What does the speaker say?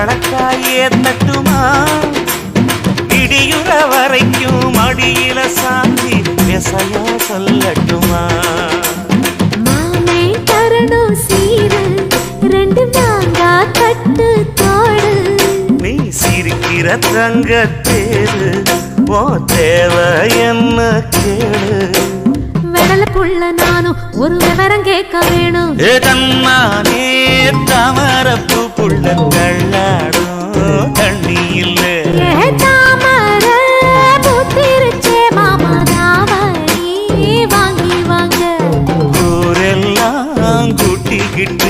வழக்காயே தட்டுமா இடியுற வரைக்கும் அடியில சாந்தி விசையா சொல்லட்டுமா மாமே தரணும் சீரு ரெண்டு மாங்கா கட்டு தோடு நீ சிரிக்கிற தங்கத்தேரு ஓ தேவை என்ன கேளு வெடல புள்ள நானும் ஒரு விவரம் கேட்க வேணும் ஏதன்னா